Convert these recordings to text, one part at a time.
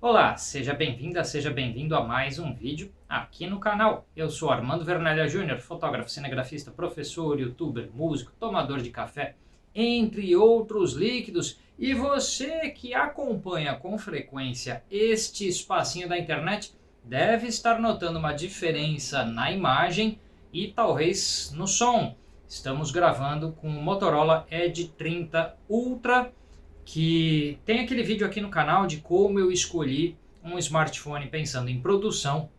Olá, seja bem-vinda, seja bem-vindo a mais um vídeo aqui no canal. Eu sou Armando Vernalha Júnior, fotógrafo, cinegrafista, professor, youtuber, músico, tomador de café, entre outros líquidos. E você que acompanha com frequência este espacinho da internet deve estar notando uma diferença na imagem e talvez no som. Estamos gravando com o Motorola Edge 30 Ultra, que tem aquele vídeo aqui no canal de como eu escolhi um smartphone pensando em produção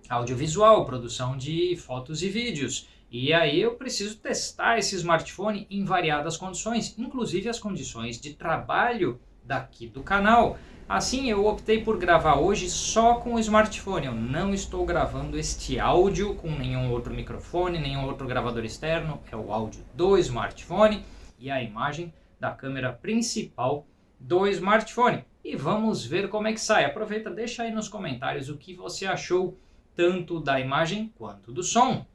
audiovisual, produção de fotos e vídeos. E aí eu preciso testar esse smartphone em variadas condições, inclusive as condições de trabalho daqui do canal. Assim eu optei por gravar hoje só com o smartphone. Eu não estou gravando este áudio com nenhum outro microfone, nenhum outro gravador externo. É o áudio do smartphone e a imagem da câmera principal do smartphone. E vamos ver como é que sai. Aproveita, deixa aí nos comentários o que você achou tanto da imagem quanto do som.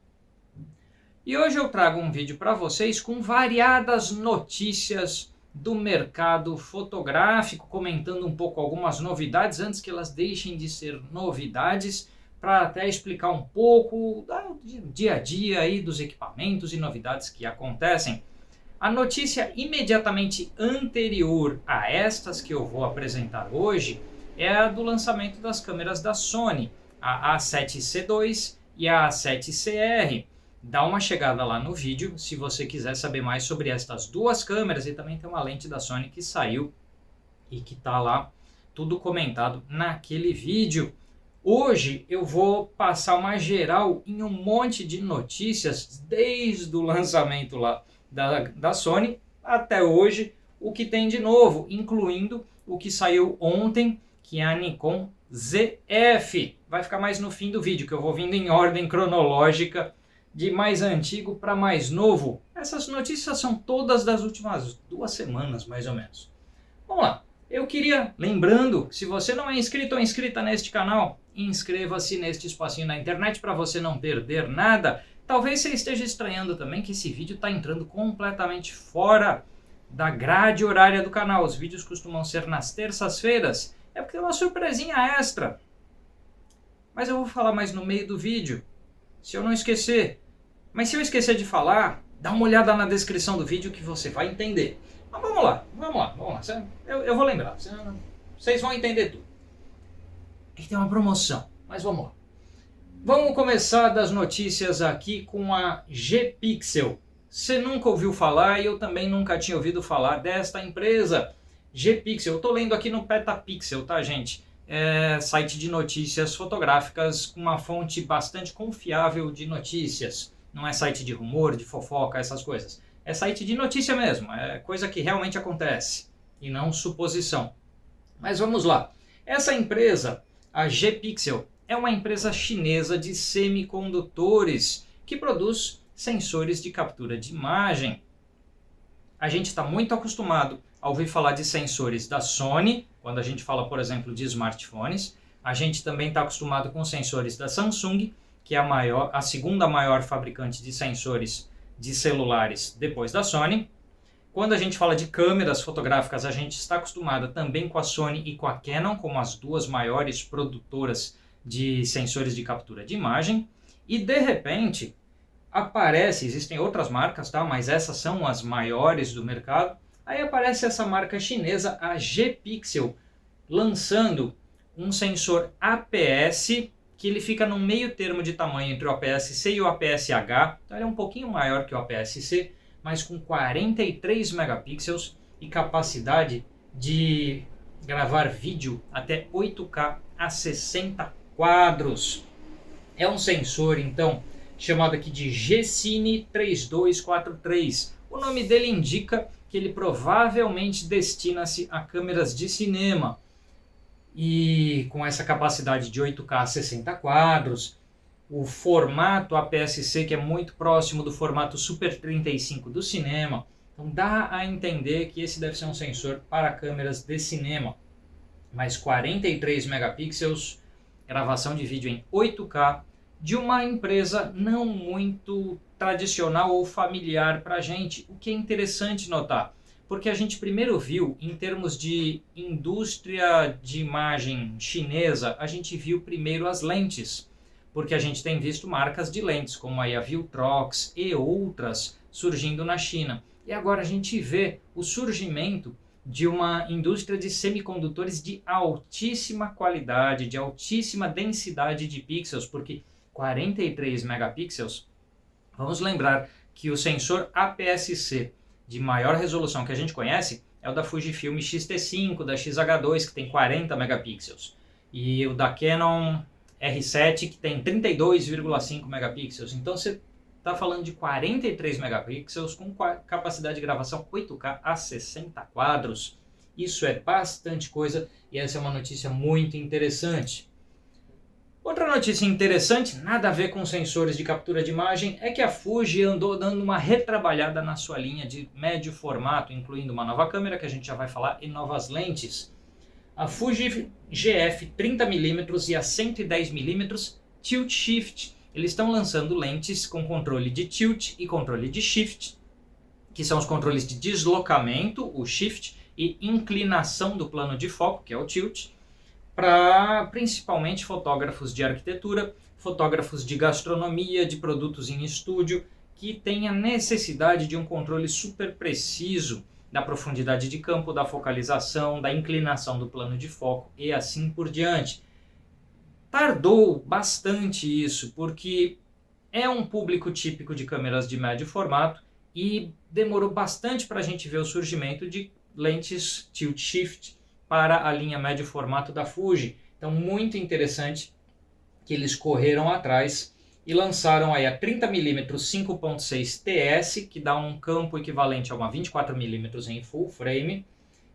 E hoje eu trago um vídeo para vocês com variadas notícias do mercado fotográfico, comentando um pouco algumas novidades antes que elas deixem de ser novidades, para até explicar um pouco do dia a dia aí dos equipamentos e novidades que acontecem. A notícia imediatamente anterior a estas que eu vou apresentar hoje é a do lançamento das câmeras da Sony, a A7C2 e a A7CR. Dá uma chegada lá no vídeo se você quiser saber mais sobre estas duas câmeras, e também tem uma lente da Sony que saiu e que está lá tudo comentado naquele vídeo. Hoje eu vou passar uma geral em um monte de notícias desde o lançamento lá da Sony até hoje, o que tem de novo, incluindo o que saiu ontem, que é a Nikon ZF. Vai ficar mais no fim do vídeo, que eu vou vindo em ordem cronológica de mais antigo para mais novo. Essas notícias são todas das últimas 2 semanas, mais ou menos. Vamos lá. Eu queria, lembrando, se você não é inscrito ou inscrita neste canal, inscreva-se neste espacinho na internet para você não perder nada. Talvez você esteja estranhando também que esse vídeo está entrando completamente fora da grade horária do canal. Os vídeos costumam ser nas terças-feiras. É porque tem uma surpresinha extra. Mas eu vou falar mais no meio do vídeo, se eu não esquecer. Mas se eu esquecer de falar, dá uma olhada na descrição do vídeo que você vai entender. Mas vamos lá. Eu vou lembrar. Vocês vão entender tudo. Aqui tem uma promoção, mas vamos lá. Vamos começar das notícias aqui com a G-Pixel. Você nunca ouviu falar e eu também nunca tinha ouvido falar desta empresa. G-Pixel, eu estou lendo aqui no Petapixel, tá, gente? É site de notícias fotográficas com uma fonte bastante confiável de notícias. Não é site de rumor, de fofoca, essas coisas. É site de notícia mesmo, é coisa que realmente acontece e não suposição. Mas vamos lá. Essa empresa, a G-Pixel, é uma empresa chinesa de semicondutores que produz sensores de captura de imagem. A gente está muito acostumado a ouvir falar de sensores da Sony, quando a gente fala, por exemplo, de smartphones. A gente também está acostumado com sensores da Samsung, que é a segunda maior fabricante de sensores de celulares depois da Sony. Quando a gente fala de câmeras fotográficas, a gente está acostumado também com a Sony e com a Canon, como as duas maiores produtoras de sensores de captura de imagem. E de repente existem outras marcas, tá? Mas essas são as maiores do mercado. Aí aparece essa marca chinesa, a G-Pixel, lançando um sensor APS, que ele fica no meio termo de tamanho entre o APS-C e o APS-H. Então ele é um pouquinho maior que o APS-C, mas com 43 megapixels e capacidade de gravar vídeo até 8K a 60 quadros. É um sensor, então, chamado aqui de G-Cine 3243. O nome dele indica que ele provavelmente destina-se a câmeras de cinema. E com essa capacidade de 8K a 60 quadros, o formato APS-C, que é muito próximo do formato Super 35 do cinema. Então dá a entender que esse deve ser um sensor para câmeras de cinema. Mas 43 megapixels, gravação de vídeo em 8K, de uma empresa não muito tradicional ou familiar para a gente, o que é interessante notar, porque a gente primeiro viu, em termos de indústria de imagem chinesa, a gente viu primeiro as lentes, porque a gente tem visto marcas de lentes, como a Viltrox e outras, surgindo na China. E agora a gente vê o surgimento de uma indústria de semicondutores de altíssima qualidade, de altíssima densidade de pixels, porque 43 megapixels, vamos lembrar que o sensor APS-C de maior resolução que a gente conhece é o da Fujifilm X-T5, da XH2, que tem 40 megapixels, e o da Canon R7, que tem 32,5 megapixels. Então você está falando de 43 megapixels com capacidade de gravação 8K a 60 quadros. Isso é bastante coisa e essa é uma notícia muito interessante. Outra notícia interessante, nada a ver com sensores de captura de imagem, é que a Fuji andou dando uma retrabalhada na sua linha de médio formato, incluindo uma nova câmera, que a gente já vai falar, e novas lentes. A Fuji GF 30mm e a 110mm Tilt Shift. Eles estão lançando lentes com controle de tilt e controle de shift, que são os controles de deslocamento, o shift, e inclinação do plano de foco, que é o tilt, para principalmente fotógrafos de arquitetura, fotógrafos de gastronomia, de produtos em estúdio, que têm a necessidade de um controle super preciso da profundidade de campo, da focalização, da inclinação do plano de foco e assim por diante. Tardou bastante isso, porque é um público típico de câmeras de médio formato e demorou bastante para a gente ver o surgimento de lentes tilt shift para a linha médio formato da Fuji. Então, muito interessante que eles correram atrás e lançaram aí a 30mm 5.6 TS, que dá um campo equivalente a uma 24mm em full frame,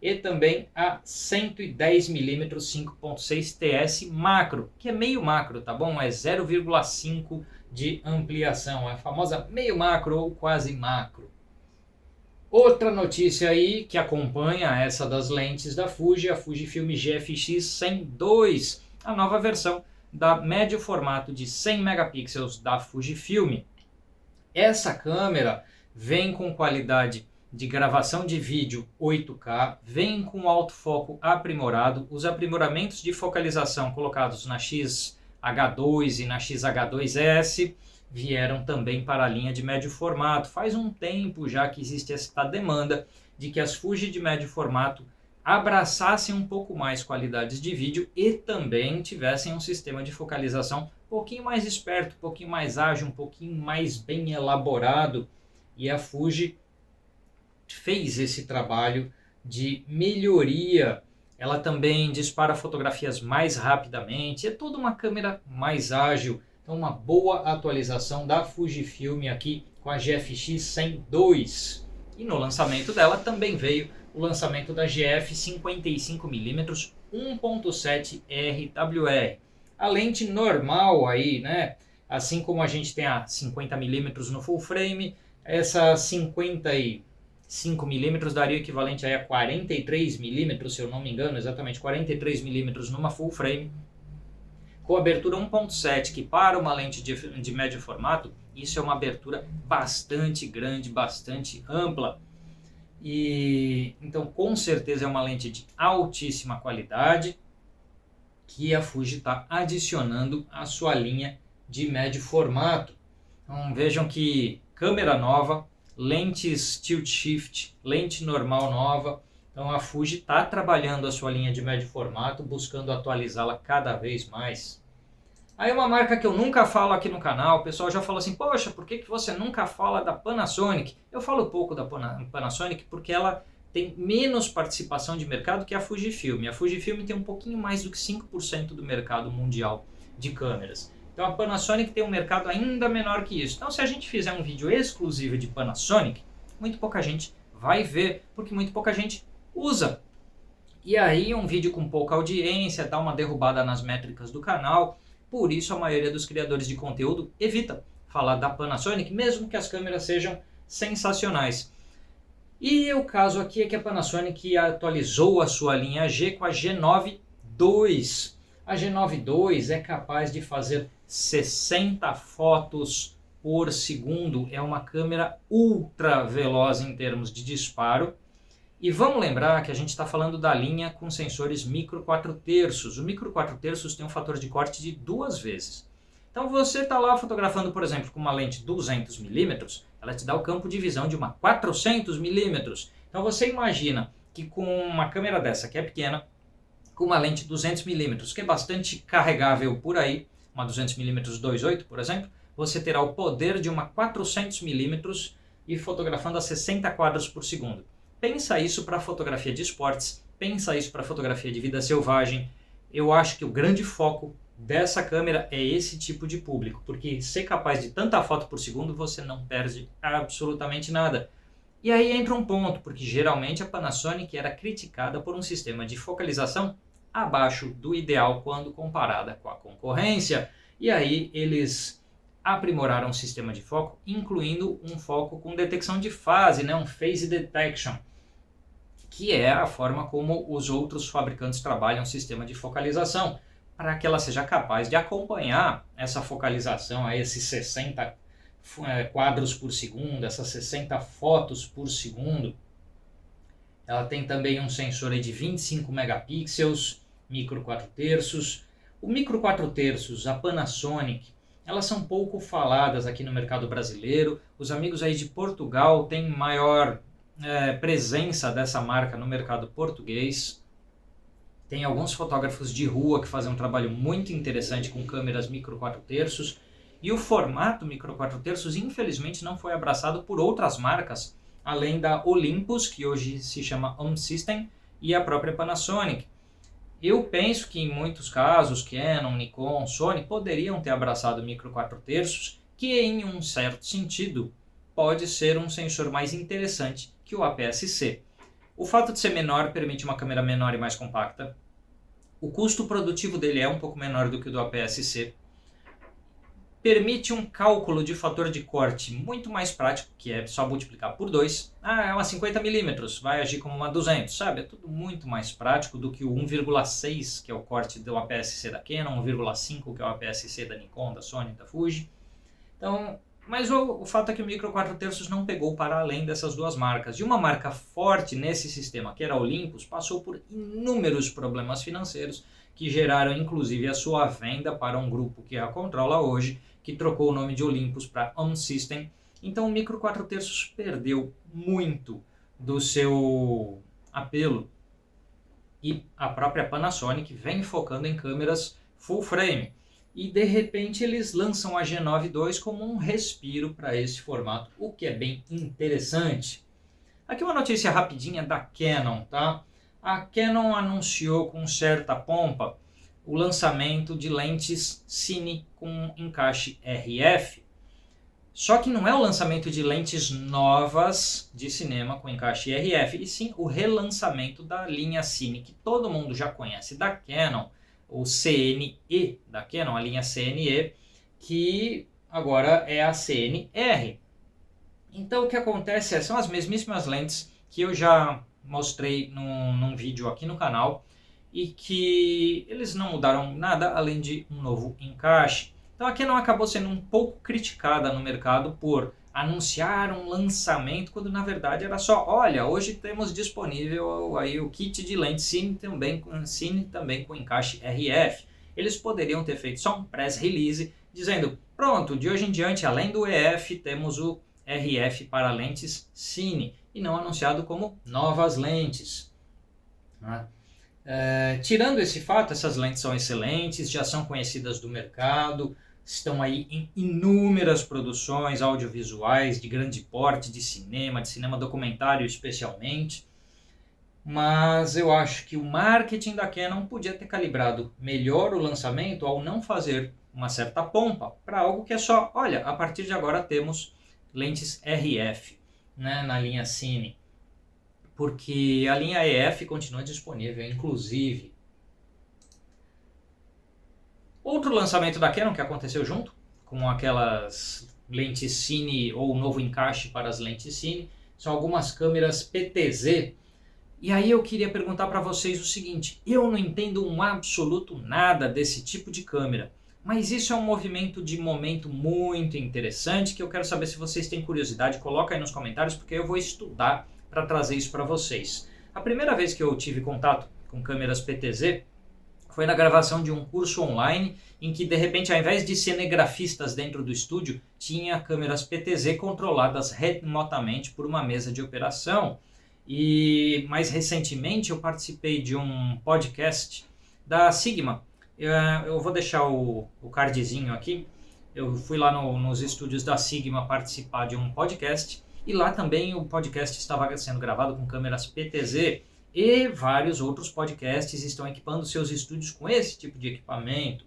e também a 110mm 5.6 TS macro, que é meio macro, tá bom? É 0,5 de ampliação, é a famosa meio macro ou quase macro. Outra notícia aí que acompanha essa das lentes da Fuji, a Fujifilm GFX 100-2, a nova versão da médio formato de 100 megapixels da Fujifilm. Essa câmera vem com qualidade de gravação de vídeo 8K, vem com autofoco aprimorado, os aprimoramentos de focalização colocados na XH2 e na XH2S vieram também para a linha de médio formato. Faz um tempo já que existe essa demanda de que as Fuji de médio formato abraçassem um pouco mais qualidades de vídeo e também tivessem um sistema de focalização um pouquinho mais esperto, um pouquinho mais ágil, um pouquinho mais bem elaborado, e a Fuji fez esse trabalho de melhoria. Ela também dispara fotografias mais rapidamente, é toda uma câmera mais ágil. Então, uma boa atualização da Fujifilm aqui com a GFX 100-2. E no lançamento dela também veio o lançamento da GF 55mm 1.7 RWR. A lente normal aí, né? Assim como a gente tem a 50mm no full frame, essa 55mm daria o equivalente aí a 43mm, se eu não me engano, exatamente 43mm numa full frame, com abertura 1.7, que para uma lente de médio formato, isso é uma abertura bastante grande, bastante ampla. E então com certeza é uma lente de altíssima qualidade que a Fuji está adicionando à sua linha de médio formato. Então vejam que câmera nova, lentes tilt shift, lente normal nova. Então a Fuji está trabalhando a sua linha de médio formato, buscando atualizá-la cada vez mais. Aí uma marca que eu nunca falo aqui no canal, o pessoal já falou assim, poxa, por que você nunca fala da Panasonic? Eu falo pouco da Panasonic porque ela tem menos participação de mercado que a Fujifilm. A Fujifilm tem um pouquinho mais do que 5% do mercado mundial de câmeras. Então a Panasonic tem um mercado ainda menor que isso. Então se a gente fizer um vídeo exclusivo de Panasonic, muito pouca gente vai ver, porque muito pouca gente usa. E aí um vídeo com pouca audiência dá uma derrubada nas métricas do canal. Por isso a maioria dos criadores de conteúdo evita falar da Panasonic, mesmo que as câmeras sejam sensacionais. E o caso aqui é que a Panasonic atualizou a sua linha G com a G9 II. A G9 II é capaz de fazer 60 fotos por segundo. É uma câmera ultra veloz em termos de disparo. E vamos lembrar que a gente está falando da linha com sensores micro 4/3. O micro 4/3 tem um fator de corte de 2 vezes. Então você está lá fotografando, por exemplo, com uma lente 200mm, ela te dá o campo de visão de uma 400mm. Então você imagina que com uma câmera dessa que é pequena, com uma lente 200mm, que é bastante carregável por aí, uma 200mm 2.8, por exemplo, você terá o poder de uma 400mm e fotografando a 60 quadros por segundo. Pensa isso para fotografia de esportes, pensa isso para fotografia de vida selvagem. Eu acho que o grande foco dessa câmera é esse tipo de público, porque ser capaz de tanta foto por segundo você não perde absolutamente nada. E aí entra um ponto, porque geralmente a Panasonic era criticada por um sistema de focalização abaixo do ideal quando comparada com a concorrência. E aí eles aprimoraram o sistema de foco, incluindo um foco com detecção de fase, né? Um phase detection, que é a forma como os outros fabricantes trabalham o sistema de focalização, para que ela seja capaz de acompanhar essa focalização, a esses 60 quadros por segundo, essas 60 fotos por segundo. Ela tem também um sensor de 25 megapixels, micro 4/3. O micro 4/3, a Panasonic, elas são pouco faladas aqui no mercado brasileiro. Os amigos aí de Portugal têm maior presença dessa marca no mercado português. Tem alguns fotógrafos de rua que fazem um trabalho muito interessante com câmeras micro 4/3. E o formato micro 4/3 infelizmente não foi abraçado por outras marcas, além da Olympus, que hoje se chama Home System, e a própria Panasonic. Eu penso que em muitos casos Canon, Nikon, Sony poderiam ter abraçado o micro 4/3, que em um certo sentido pode ser um sensor mais interessante que o APS-C. O fato de ser menor permite uma câmera menor e mais compacta. O custo produtivo dele é um pouco menor do que o do APS-C. Permite um cálculo de fator de corte muito mais prático, que é só multiplicar por 2. É uma 50mm, vai agir como uma 200, sabe? É tudo muito mais prático do que o 1,6, que é o corte do APS-C da Canon, 1,5, que é o APS-C da Nikon, da Sony, da Fuji. Então, mas o fato é que o micro 4/3 não pegou para além dessas duas marcas. E uma marca forte nesse sistema, que era a Olympus, passou por inúmeros problemas financeiros que geraram inclusive a sua venda para um grupo que a controla hoje, que trocou o nome de Olympus para Home System. Então o micro 4/3 perdeu muito do seu apelo. E a própria Panasonic vem focando em câmeras full frame. E de repente eles lançam a G9 II como um respiro para esse formato, o que é bem interessante. Aqui uma notícia rapidinha da Canon, tá? A Canon anunciou com certa pompa o lançamento de lentes Cine com encaixe RF. Só que não é o lançamento de lentes novas de cinema com encaixe RF, e sim o relançamento da linha Cine, que todo mundo já conhece da Canon, o CNE da Canon, a linha CNE, que agora é a CNR. Então o que acontece são as mesmíssimas lentes que eu já mostrei num vídeo aqui no canal, e que eles não mudaram nada além de um novo encaixe. Então a Canon acabou sendo um pouco criticada no mercado por anunciar um lançamento, quando na verdade era só, olha, hoje temos disponível aí o kit de lente Cine também com encaixe RF. Eles poderiam ter feito só um press release dizendo, pronto, de hoje em diante, além do EF, temos o RF para lentes Cine, e não anunciado como novas lentes. Tirando esse fato, essas lentes são excelentes, já são conhecidas do mercado, estão aí em inúmeras produções audiovisuais de grande porte, de cinema documentário especialmente. Mas eu acho que o marketing da Canon podia ter calibrado melhor o lançamento ao não fazer uma certa pompa para algo que é só, olha, a partir de agora temos lentes RF, né, na linha Cine. Porque a linha EF continua disponível, inclusive. Outro lançamento da Canon que aconteceu junto, com aquelas lentes Cine ou o novo encaixe para as lentes Cine, são algumas câmeras PTZ. E aí eu queria perguntar para vocês o seguinte, eu não entendo um absoluto nada desse tipo de câmera, mas isso é um movimento de momento muito interessante que eu quero saber se vocês têm curiosidade, coloca aí nos comentários porque eu vou estudar para trazer isso para vocês. A primeira vez que eu tive contato com câmeras PTZ foi na gravação de um curso online em que, de repente, ao invés de cinegrafistas dentro do estúdio, tinha câmeras PTZ controladas remotamente por uma mesa de operação. E mais recentemente eu participei de um podcast da Sigma. Eu vou deixar o cardzinho aqui. Eu fui lá nos estúdios da Sigma participar de um podcast e lá também o podcast estava sendo gravado com câmeras PTZ e vários outros podcasts estão equipando seus estúdios com esse tipo de equipamento.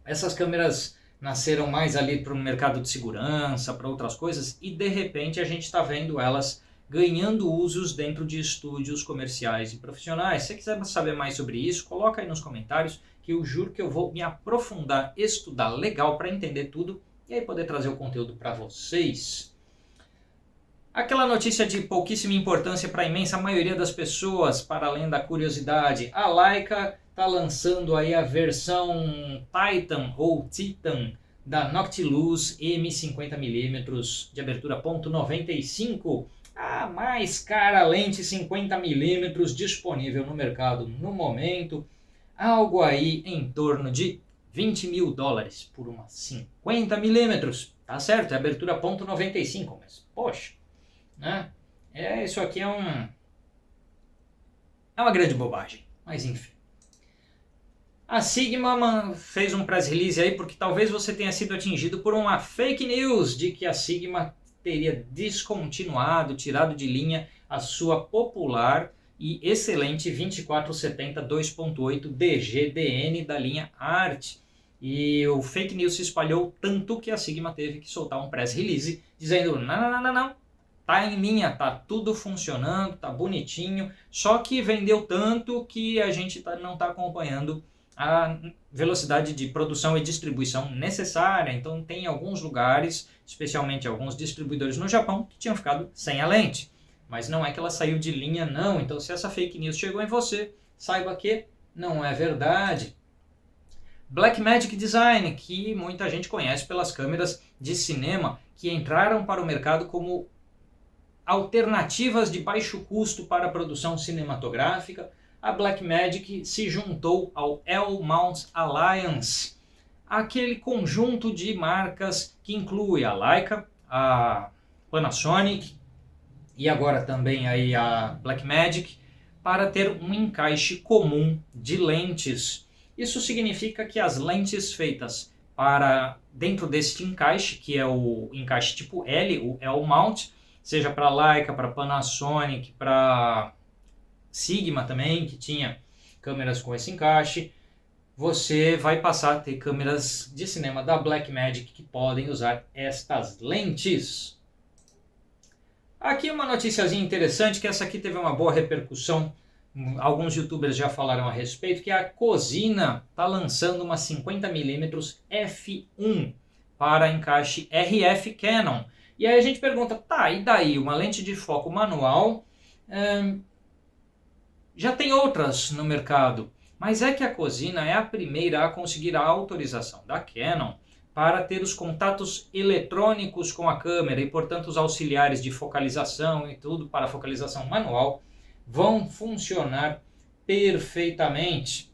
Essas câmeras nasceram mais ali para o mercado de segurança, para outras coisas, e de repente a gente está vendo elas ganhando usos dentro de estúdios comerciais e profissionais. Se você quiser saber mais sobre isso, coloca aí nos comentários, que eu juro que eu vou me aprofundar, estudar legal para entender tudo e aí poder trazer o conteúdo para vocês. Aquela notícia de pouquíssima importância para a imensa maioria das pessoas, para além da curiosidade, a Leica está lançando aí a versão Titan ou Titan da Noctilux M50mm de abertura .95, a mais cara lente 50mm disponível no mercado no momento, algo aí em torno de $20 mil por uma 50mm, tá certo, é abertura .95, mas poxa, né? Isso aqui é uma grande bobagem, mas enfim. A Sigma fez um press release aí porque talvez você tenha sido atingido por uma fake news de que a Sigma teria descontinuado, tirado de linha a sua popular e excelente 2470 2.8 DGDN da linha Art. E o fake news se espalhou tanto que a Sigma teve que soltar um press release dizendo não, tá em linha, tá tudo funcionando, tá bonitinho, só que vendeu tanto que a gente não tá acompanhando a velocidade de produção e distribuição necessária. Então tem alguns lugares, especialmente alguns distribuidores no Japão, que tinham ficado sem a lente. Mas não é que ela saiu de linha não, então se essa fake news chegou em você, saiba que não é verdade. Blackmagic Design, que muita gente conhece pelas câmeras de cinema, que entraram para o mercado como alternativas de baixo custo para a produção cinematográfica, a Blackmagic se juntou ao L-Mount Alliance, aquele conjunto de marcas que inclui a Leica, a Panasonic e agora também aí a Blackmagic, para ter um encaixe comum de lentes. Isso significa que as lentes feitas para dentro deste encaixe, que é o encaixe tipo L, o L-Mount, seja para Leica, para Panasonic, para Sigma também, que tinha câmeras com esse encaixe, você vai passar a ter câmeras de cinema da Blackmagic que podem usar estas lentes. Aqui uma noticiazinha interessante, que essa aqui teve uma boa repercussão, alguns youtubers já falaram a respeito, que a Cosina está lançando uma 50mm f1 para encaixe RF Canon. E aí a gente pergunta, tá, e daí? Uma lente de foco manual, já tem outras no mercado, mas é que a Cosina é a primeira a conseguir a autorização da Canon para ter os contatos eletrônicos com a câmera e, portanto, os auxiliares de focalização e tudo para focalização manual vão funcionar perfeitamente.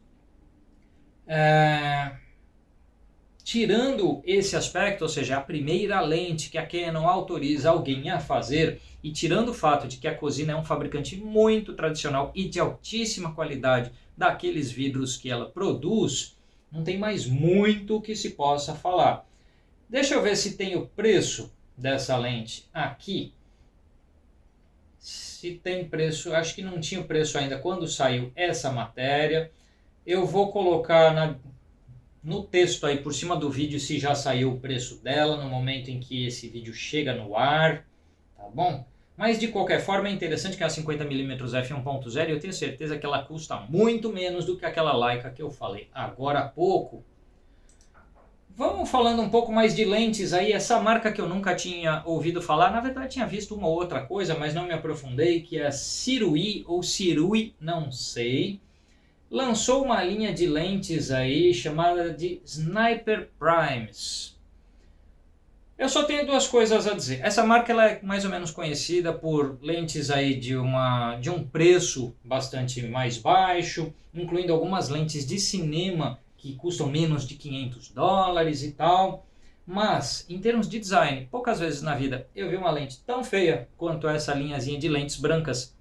Tirando esse aspecto, ou seja, a primeira lente que a Canon autoriza alguém a fazer, e tirando o fato de que a Cosina é um fabricante muito tradicional e de altíssima qualidade daqueles vidros que ela produz, não tem mais muito que se possa falar. Deixa eu ver se tem o preço dessa lente aqui. Se tem preço, acho que não tinha o preço ainda quando saiu essa matéria. Eu vou colocar no texto aí por cima do vídeo se já saiu o preço dela no momento em que esse vídeo chega no ar, tá bom? Mas de qualquer forma é interessante que a 50mm f1.0, eu tenho certeza que ela custa muito menos do que aquela Leica que eu falei agora há pouco. Vamos falando um pouco mais de lentes aí, essa marca que eu nunca tinha ouvido falar, na verdade tinha visto uma outra coisa, mas não me aprofundei, que é a Sirui ou Sirui, não sei. Lançou uma linha de lentes aí chamada de Sniper Primes. Eu só tenho duas coisas a dizer. Essa marca ela é mais ou menos conhecida por lentes aí de um preço bastante mais baixo, incluindo algumas lentes de cinema que custam menos de $500 e tal. Mas, em termos de design, poucas vezes na vida eu vi uma lente tão feia quanto essa linhazinha de lentes brancas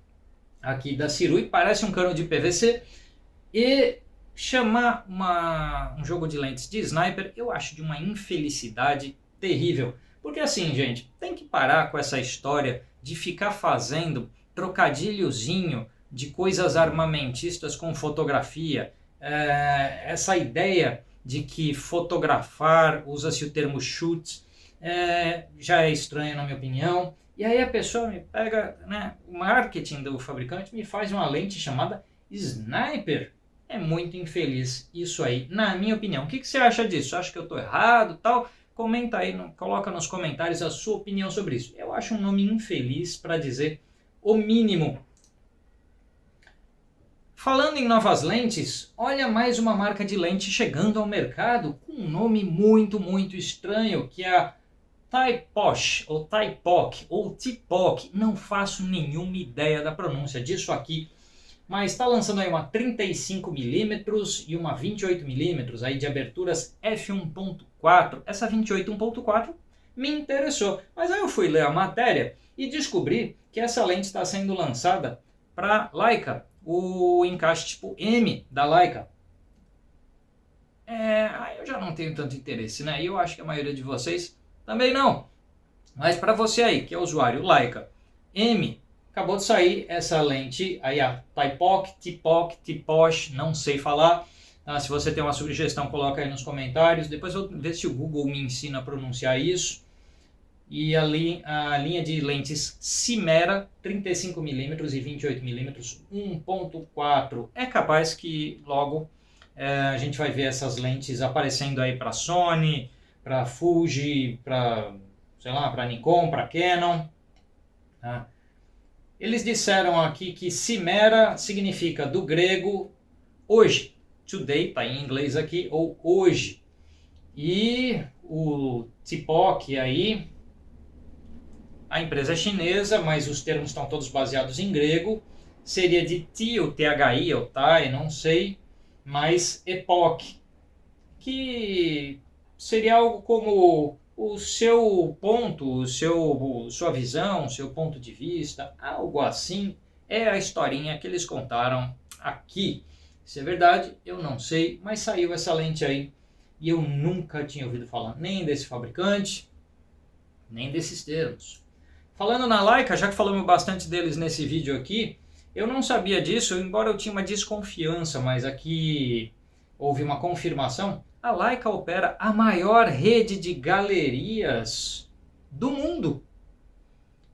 aqui da Sirui. Parece um cano de PVC. E chamar um jogo de lentes de sniper eu acho de uma infelicidade terrível. Porque assim, gente, tem que parar com essa história de ficar fazendo trocadilhozinho de coisas armamentistas com fotografia. Essa ideia de que fotografar, usa-se o termo shoot, já é estranho na minha opinião. E aí a pessoa me pega, né, o marketing do fabricante me faz uma lente chamada sniper. É muito infeliz isso aí, na minha opinião. O que você acha disso? Acha que eu estou errado tal? Comenta aí, coloca nos comentários a sua opinião sobre isso. Eu acho um nome infeliz para dizer o mínimo. Falando em novas lentes, olha mais uma marca de lente chegando ao mercado com um nome muito, muito estranho, que é a Typosh, ou Typoc, ou Tipoc. Não faço nenhuma ideia da pronúncia disso aqui, mas está lançando aí uma 35mm e uma 28mm aí de aberturas f1.4. Essa 28.4 me interessou, mas aí eu fui ler a matéria e descobri que essa lente está sendo lançada para Leica, o encaixe tipo M da Leica. Aí eu já não tenho tanto interesse, né? E eu acho que a maioria de vocês também não. Mas para você aí, que é usuário Leica M, acabou de sair essa lente, aí a Typoc, Tipoc, Tiposh, não sei falar. Se você tem uma sugestão, coloca aí nos comentários. Depois eu vou ver se o Google me ensina a pronunciar isso. E ali a linha de lentes Cimera 35mm e 28mm 1.4. É capaz que logo a gente vai ver essas lentes aparecendo aí para Sony, para Fuji, para, sei lá, para Nikon, para Canon. Tá? Eles disseram aqui que Cimera significa do grego hoje. Today, está em inglês aqui, ou hoje. E o Tipoc aí, a empresa é chinesa, mas os termos estão todos baseados em grego. Seria de Ti, ou THI, ou Tai, não sei, mas Epoch, que seria algo como o seu ponto, sua visão, seu ponto de vista, algo assim. É a historinha que eles contaram aqui. Se é verdade, eu não sei, mas saiu essa lente aí e eu nunca tinha ouvido falar nem desse fabricante, nem desses termos. Falando na Leica, já que falamos bastante deles nesse vídeo aqui, eu não sabia disso, embora eu tinha uma desconfiança, mas aqui houve uma confirmação. A Leica opera a maior rede de galerias do mundo.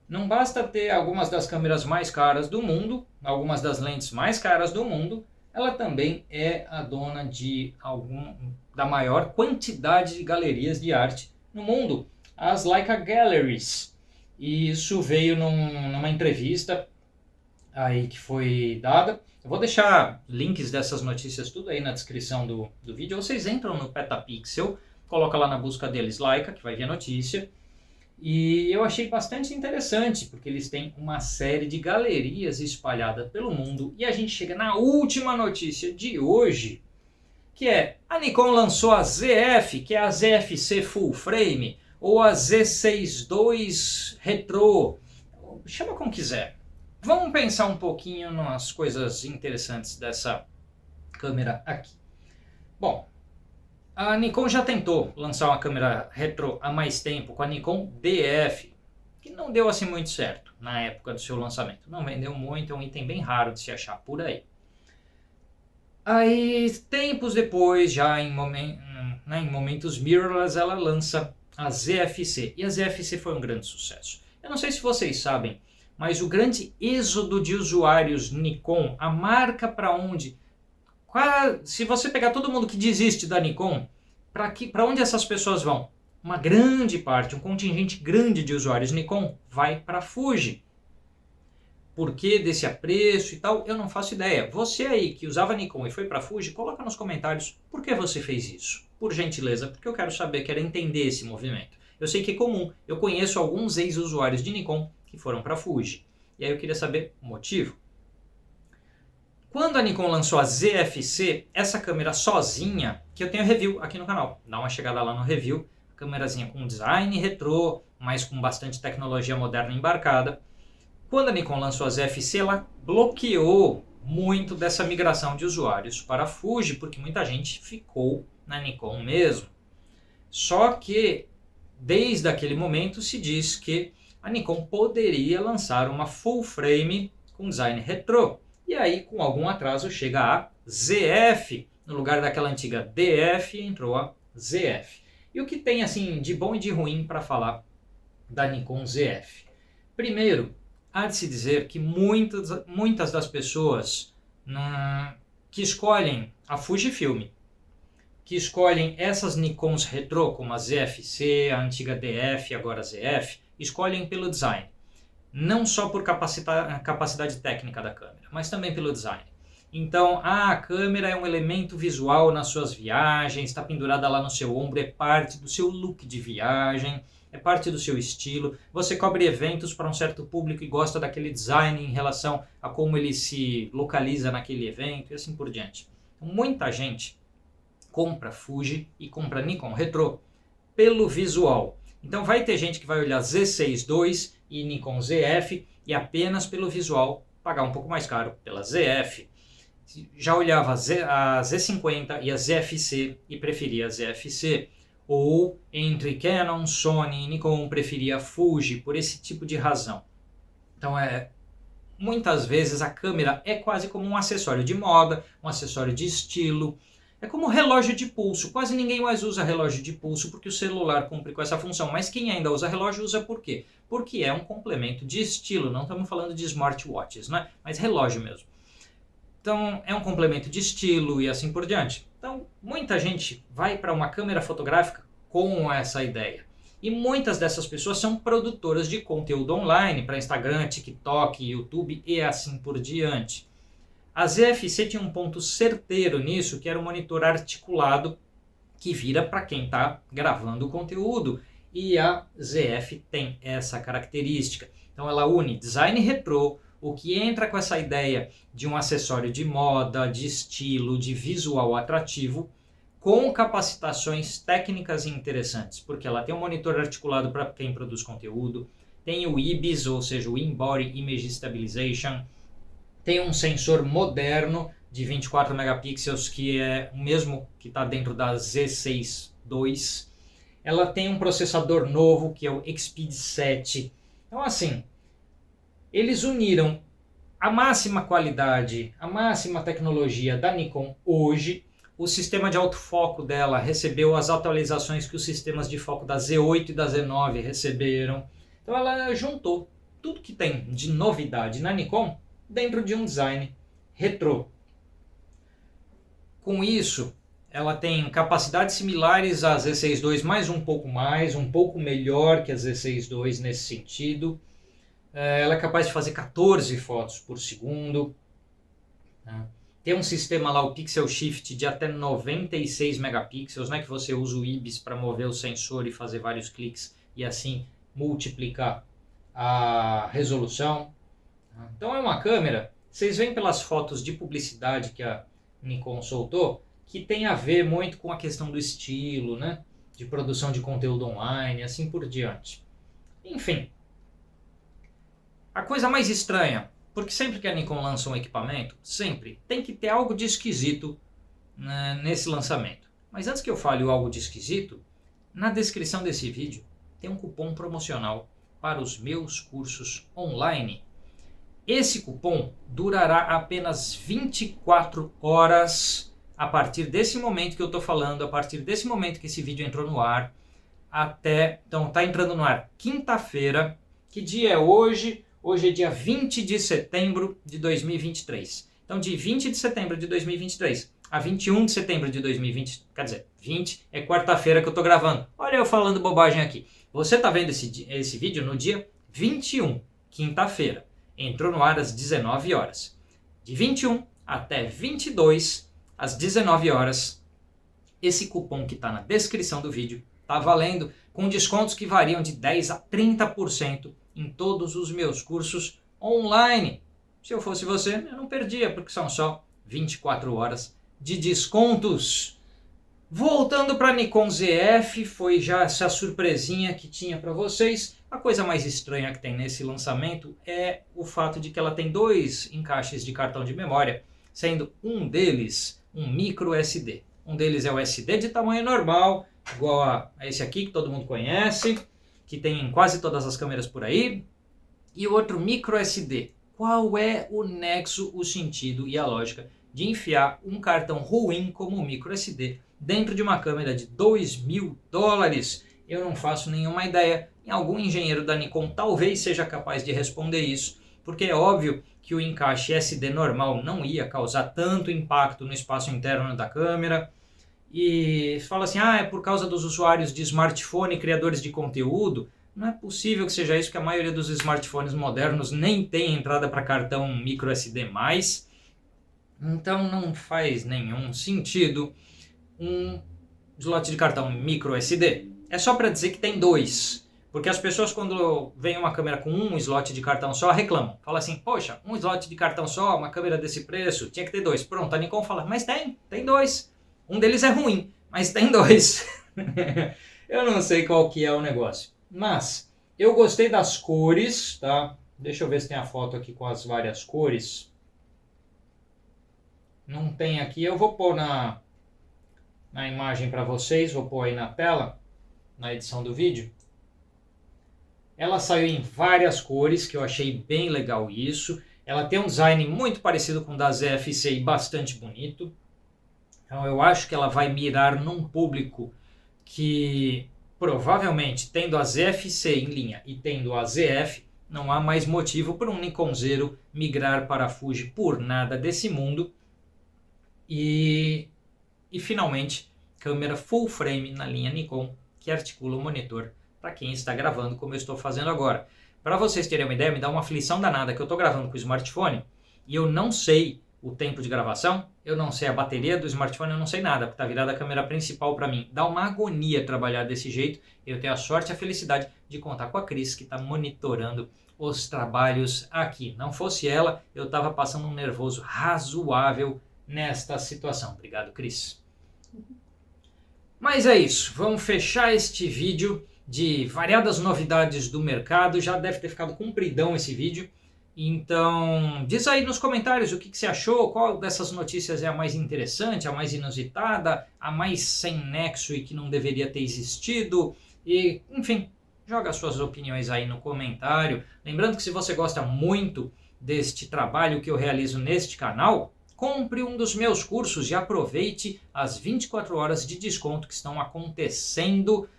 Não basta ter algumas das câmeras mais caras do mundo, algumas das lentes mais caras do mundo, ela também é a dona da maior quantidade de galerias de arte no mundo, as Leica Galleries. E isso veio numa entrevista aí que foi dada. Eu vou deixar links dessas notícias tudo aí na descrição do vídeo. Vocês entram no Petapixel, coloca lá na busca deles Leica, que vai vir a notícia. E eu achei bastante interessante, porque eles têm uma série de galerias espalhadas pelo mundo. E a gente chega na última notícia de hoje, que é a Nikon lançou a ZF, que é a ZFC Full Frame, ou a Z6 II Retro, chama como quiser. Vamos pensar um pouquinho nas coisas interessantes dessa câmera aqui. Bom, a Nikon já tentou lançar uma câmera retro há mais tempo com a Nikon DF, que não deu assim muito certo na época do seu lançamento. Não vendeu muito, é um item bem raro de se achar por aí. Aí, tempos depois, já em momentos mirrorless, ela lança a ZFC. E a ZFC foi um grande sucesso. Eu não sei se vocês sabem, mas o grande êxodo de usuários Nikon, a marca para onde... Se você pegar todo mundo que desiste da Nikon, para onde essas pessoas vão? Uma grande parte, um contingente grande de usuários Nikon vai para Fuji. Por que desse apreço e tal, eu não faço ideia. Você aí que usava Nikon e foi para Fuji, coloca nos comentários por que você fez isso. Por gentileza, porque eu quero saber, quero entender esse movimento. Eu sei que é comum, eu conheço alguns ex-usuários de Nikon que foram para Fuji. E aí eu queria saber o motivo. Quando a Nikon lançou a ZFC, essa câmera sozinha, que eu tenho review aqui no canal, dá uma chegada lá no review, câmerazinha com design retrô, mas com bastante tecnologia moderna embarcada. Quando a Nikon lançou a ZFC, ela bloqueou muito dessa migração de usuários para a Fuji, porque muita gente ficou na Nikon mesmo. Só que, desde aquele momento, se diz que a Nikon poderia lançar uma full frame com design retrô. E aí, com algum atraso, chega a ZF. No lugar daquela antiga DF, entrou a ZF. E o que tem assim de bom e de ruim para falar da Nikon ZF? Primeiro, há de se dizer que muitas das pessoas que escolhem a Fujifilm, que escolhem essas Nikons retrô, como a ZFC, a antiga DF, agora a ZF, escolhem pelo design. Não só por capacidade técnica da câmera, mas também pelo design. Então, a câmera é um elemento visual nas suas viagens, está pendurada lá no seu ombro, é parte do seu look de viagem, é parte do seu estilo. Você cobre eventos para um certo público e gosta daquele design em relação a como ele se localiza naquele evento e assim por diante. Então, muita gente compra Fuji e compra Nikon retrô pelo visual. Então vai ter gente que vai olhar Z6 II e Nikon ZF e apenas pelo visual pagar um pouco mais caro pela ZF. Já olhava a Z50 e a ZFC e preferia a ZFC. Ou entre Canon, Sony e Nikon preferia a Fuji por esse tipo de razão. Então muitas vezes a câmera é quase como um acessório de moda, um acessório de estilo. É como relógio de pulso. Quase ninguém mais usa relógio de pulso porque o celular cumpre com essa função. Mas quem ainda usa relógio usa por quê? Porque é um complemento de estilo. Não estamos falando de smartwatches, né? Mas relógio mesmo. Então é um complemento de estilo e assim por diante. Então muita gente vai para uma câmera fotográfica com essa ideia. E muitas dessas pessoas são produtoras de conteúdo online para Instagram, TikTok, YouTube e assim por diante. A ZFC tinha um ponto certeiro nisso, que era o monitor articulado que vira para quem está gravando o conteúdo. E a ZF tem essa característica. Então ela une design retrô, o que entra com essa ideia de um acessório de moda, de estilo, de visual atrativo, com capacitações técnicas interessantes, porque ela tem um monitor articulado para quem produz conteúdo, tem o IBIS, ou seja, o In-Body Image Stabilization, tem um sensor moderno de 24 megapixels, que é o mesmo que está dentro da Z6 II. Ela tem um processador novo, que é o Expeed 7. Então, assim, eles uniram a máxima qualidade, a máxima tecnologia da Nikon hoje. O sistema de autofoco dela recebeu as atualizações que os sistemas de foco da Z8 e da Z9 receberam. Então ela juntou tudo que tem de novidade na Nikon dentro de um design retrô. Com isso, ela tem capacidades similares à Z6 II, mais, um pouco melhor que a Z6 II nesse sentido. Ela é capaz de fazer 14 fotos por segundo. Tem um sistema lá, o Pixel Shift, de até 96 megapixels, né, que você usa o IBIS para mover o sensor e fazer vários cliques e assim multiplicar a resolução. Então é uma câmera, vocês veem pelas fotos de publicidade que a Nikon soltou, que tem a ver muito com a questão do estilo, né, de produção de conteúdo online e assim por diante. Enfim, a coisa mais estranha, porque sempre que a Nikon lança um equipamento, sempre tem que ter algo de esquisito, né, nesse lançamento. Mas antes que eu fale algo de esquisito, na descrição desse vídeo tem um cupom promocional para os meus cursos online. Esse cupom durará apenas 24 horas a partir desse momento que eu estou falando, a partir desse momento que esse vídeo entrou no ar, então está entrando no ar quinta-feira. Que dia é hoje? Hoje é dia 20 de setembro de 2023. Então, de 20 de setembro de 2023 a 21 de setembro de 2020, quer dizer, 20 é quarta-feira que eu estou gravando. Olha eu falando bobagem aqui. Você está vendo esse vídeo no dia 21, quinta-feira. Entrou no ar às 19 horas. De 21 até 22, às 19 horas, esse cupom que está na descrição do vídeo Tá valendo com descontos que variam de 10 a 30% em todos os meus cursos online. Se eu fosse você, eu não perdia, porque são só 24 horas de descontos. Voltando para a Nikon ZF, foi já essa surpresinha que tinha para vocês. A coisa mais estranha que tem nesse lançamento é o fato de que ela tem 2 encaixes de cartão de memória, sendo um deles um micro SD. Um deles é o SD de tamanho normal, igual a esse aqui que todo mundo conhece, que tem em quase todas as câmeras por aí, e o outro micro SD. Qual é o nexo, o sentido e a lógica de enfiar um cartão ruim como o micro SD dentro de uma câmera de $2.000? Eu não faço nenhuma ideia. E algum engenheiro da Nikon talvez seja capaz de responder isso, porque é óbvio que o encaixe SD normal não ia causar tanto impacto no espaço interno da câmera. E fala assim, é por causa dos usuários de smartphone e criadores de conteúdo. Não é possível que seja isso, que a maioria dos smartphones modernos nem tem entrada para cartão micro SD+. Então não faz nenhum sentido um slot de cartão micro SD. É só para dizer que tem 2. Porque as pessoas, quando vem uma câmera com um slot de cartão só, reclamam. Fala assim, poxa, um slot de cartão só, uma câmera desse preço, tinha que ter 2. Pronto, a Nikon fala, mas tem 2. Um deles é ruim, mas tem 2. Eu não sei qual que é o negócio. Mas eu gostei das cores, tá? Deixa eu ver se tem a foto aqui com as várias cores. Não tem aqui, eu vou pôr na imagem para vocês, vou pôr aí na tela, na edição do vídeo. Ela saiu em várias cores, que eu achei bem legal isso. Ela tem um design muito parecido com o da ZF-C e bastante bonito. Então eu acho que ela vai mirar num público que provavelmente, tendo a ZF-C em linha e tendo a ZF, não há mais motivo para um Nikonzeiro migrar para a Fuji por nada desse mundo. E finalmente, câmera full frame na linha Nikon, que articula o monitor para quem está gravando como eu estou fazendo agora. Para vocês terem uma ideia, me dá uma aflição danada que eu estou gravando com o smartphone e eu não sei o tempo de gravação, eu não sei a bateria do smartphone, eu não sei nada, porque está virada a câmera principal para mim. Dá uma agonia trabalhar desse jeito. Eu tenho a sorte e a felicidade de contar com a Cris, que está monitorando os trabalhos aqui. Não fosse ela, eu estava passando um nervoso razoável nesta situação. Obrigado, Cris. Mas é isso, vamos fechar este vídeo de variadas novidades do mercado. Já deve ter ficado compridão esse vídeo. Então, diz aí nos comentários o que você achou, qual dessas notícias é a mais interessante, a mais inusitada, a mais sem nexo e que não deveria ter existido. E, enfim, joga as suas opiniões aí no comentário. Lembrando que se você gosta muito deste trabalho que eu realizo neste canal, compre um dos meus cursos e aproveite as 24 horas de desconto que estão acontecendo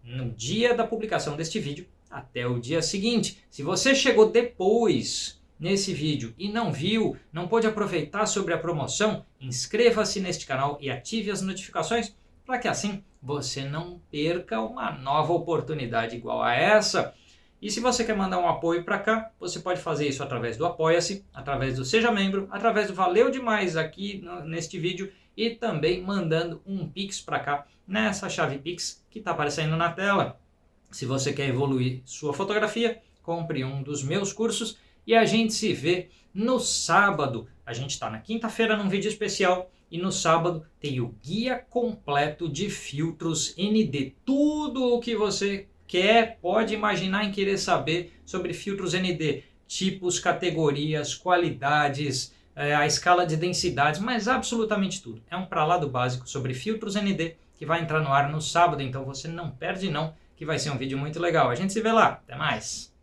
no dia da publicação deste vídeo até o dia seguinte. Se você chegou depois nesse vídeo e não viu, não pôde aproveitar sobre a promoção, inscreva-se neste canal e ative as notificações para que assim você não perca uma nova oportunidade igual a essa. E se você quer mandar um apoio para cá, você pode fazer isso através do Apoia-se, através do Seja Membro, através do Valeu Demais aqui neste vídeo e também mandando um Pix para cá nessa chave Pix que está aparecendo na tela. Se você quer evoluir sua fotografia, compre um dos meus cursos e a gente se vê no sábado. A gente está na quinta-feira num vídeo especial e no sábado tem o guia completo de filtros ND. Tudo o que você pode imaginar em querer saber sobre filtros ND, tipos, categorias, qualidades, a escala de densidades, mas absolutamente tudo. É um pra lá do básico sobre filtros ND que vai entrar no ar no sábado, então você não perde não, que vai ser um vídeo muito legal. A gente se vê lá, até mais!